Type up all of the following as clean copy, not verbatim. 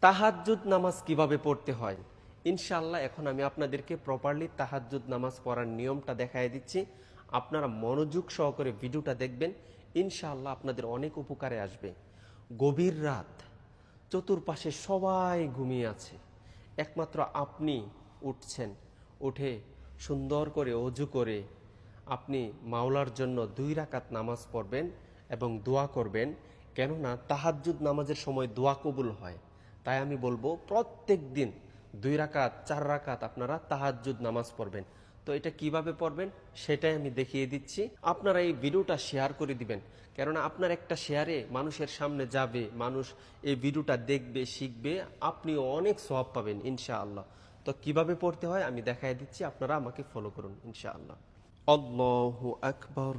তাহাজ্জুদ নামাজ কিভাবে পড়তে হয় ইনশাআল্লাহ এখন আমি আপনাদেরকে প্রপারলি তাহাজ্জুদ নামাজ পড়ার নিয়মটা দেখায় দিচ্ছি। আপনারা মনোযোগ সহকারে ভিডিওটা দেখবেন, ইনশাআল্লাহ আপনাদের অনেক উপকারে আসবে। গভীর রাত, চতুর্পাশে সবাই ঘুমিয়ে আছে, একমাত্র আপনি উঠছেন। উঠে সুন্দর করে অজু করে আপনি মাওলার জন্য 2 রাকাত নামাজ পড়বেন এবং দোয়া করবেন। কেননা তাহাজ্জুদ নামাজের সময় দোয়া কবুল হয়। তাই আমি বলবো প্রত্যেক দিন 2 রাকাত 4 রাকাত আপনারা তাহাজ্জুদ নামাজ পড়বেন। তো এটা কিভাবে পড়বেন সেটাই আমি দেখিয়ে দিচ্ছি। আপনারা এই ভিডিওটা শেয়ার করে দিবেন, কেননা আপনার একটা শেয়ারে মানুষের সামনে যাবে, মানুষ এই ভিডিওটা দেখবে, শিখবে, আপনিও অনেক সওয়াব পাবেন ইনশাআল্লাহ। তো কিভাবে পড়তে হয় আমি দেখাই দিচ্ছি, আপনারা আমাকে ফলো করুন ইনশাআল্লাহ। আল্লাহু আকবার,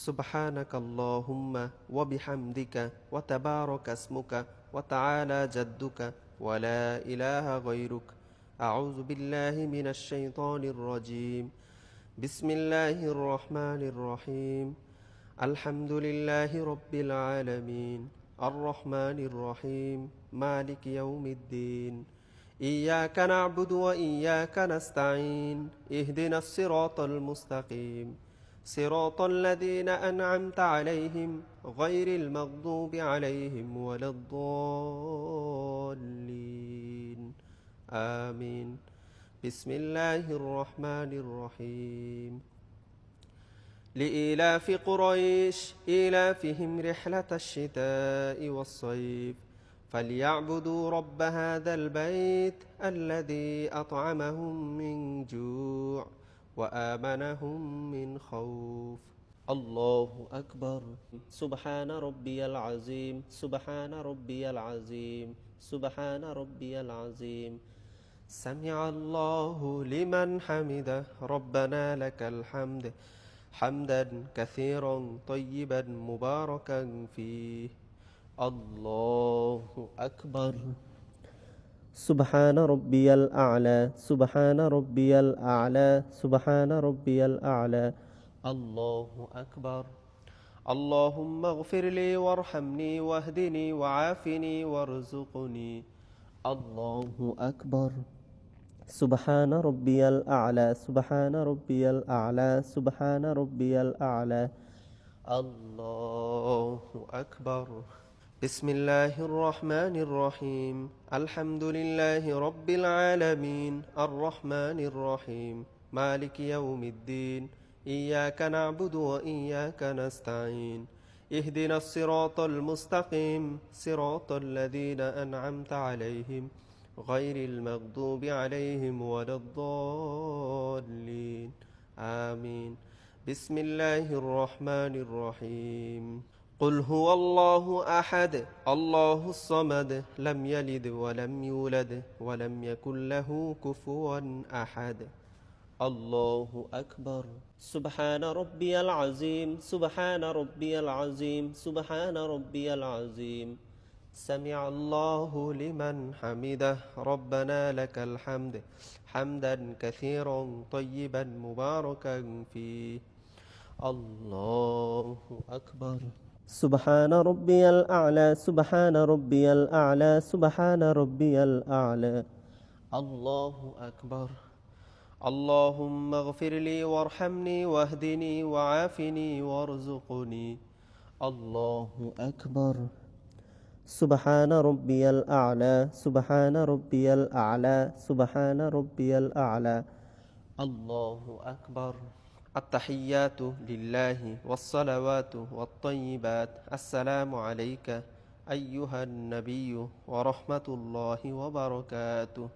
সুবহানাকাল্লাহুম্মা ওয়া বিহামদিকা ওয়া তাবারাকা ইসমুকা ওয়া তাআলা জাদ্দুকা ওয়া লা ইলাহা গায়রুক। আউযু বিল্লাহি মিনাশ শাইতানির রাজীম। বিসমিল্লাহির রহমানির রহিম। আলহামদুলিল্লাহি রাব্বিল আলামিন। আর রহমানির রহিম। মালিকি ইয়াউমিদ্দিন। إياك نعبد وإياك نستعين اهدنا الصراط المستقيم صراط الذين أنعمت عليهم غير المغضوب عليهم ولا الضالين آمين بسم الله الرحمن الرحيم لإيلاف قريش إيلافهم رحلة الشتاء والصيف فليعبدوا رب هذا البيت الذي أطعمهم من جوع وآمنهم من خوف الله أكبر سبحان ربي العظيم سبحان ربي العظيم سبحان ربي العظيم سمع الله لمن حمده ربنا لك الحمد حمدا كثيرا طيبا مباركا فيه الله أكبر سبحان ربي الأعلى سبحان ربي الأعلى سبحان ربي الأعلى الله أكبر اللهم اغفر لي وارحمني واهدني وعافني وارزقني الله أكبر سبحان ربي الأعلى سبحان ربي الأعلى سبحان ربي الأعلى الله أكبر بسم الله الرحمن الرحيم الحمد لله رب العالمين الرحمن الرحيم مالك يوم الدين إياك نعبد وإياك نستعين اهدنا الصراط المستقيم صراط الذين أنعمت عليهم غير المغضوب عليهم ولا الضالين آمين بسم الله الرحمن الرحيم قل هو الله أحد الله الصمد لم يلد ولم يولد ولم يكن له كفوا أحد الله أكبر سبحان ربي العظيم سبحان ربي العظيم سبحان ربي العظيم سمع الله لمن حمده ربنا لك الحمد حمدا كثيرا طيبا مباركا فيه الله أكبر سبحان ربي الأعلى سبحان ربي الأعلى سبحان ربي الأعلى الله أكبر اللهم اغفر لي وارحمني واهدني وعافني وارزقني الله أكبر سبحان ربي الأعلى سبحان ربي الأعلى سبحان ربي الأعلى الله أكبر التحيات لله والصلوات والطيبات السلام عليك أيها النبي ورحمة الله وبركاته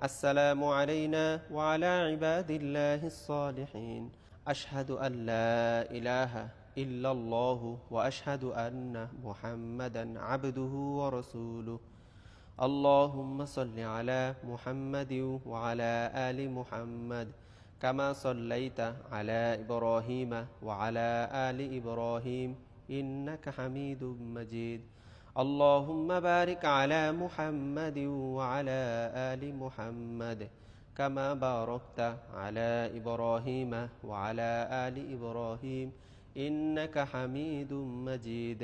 السلام علينا وعلى عباد الله الصالحين أشهد أن لا إله إلا الله وأشهد أن محمدا عبده ورسوله اللهم صل على محمد وعلى آل محمد كما صليت على إبراهيم وعلى آل إبراهيم إنك حميد مجيد اللهم بارك على محمد وعلى آل محمد كما باركت على إبراهيم وعلى آل إبراهيم إنك حميد مجيد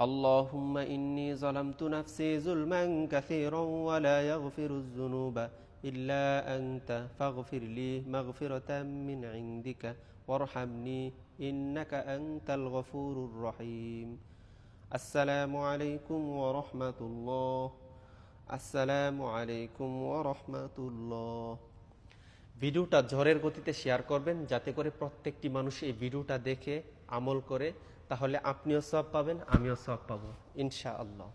اللهم إني ظلمت نفسي ظلما كثيرا ولا يغفر الذنوب إلا أنت فاغفر لي مغفرة من عندك وارحمني إنك أنت الغفور الرحيم السلام عليكم ورحمة الله আসসালামু আলাইকুম ওয়া রাহমাতুল্লাহ। ভিডিওটা ঝড়ের গতিতে শেয়ার করবেন যাতে করে প্রত্যেকটি মানুষ এই ভিডিওটা দেখে আমল করে, তাহলে আপনিও সওয়াব পাবেন, আমিও সওয়াব পাবো ইনশাআল্লাহ।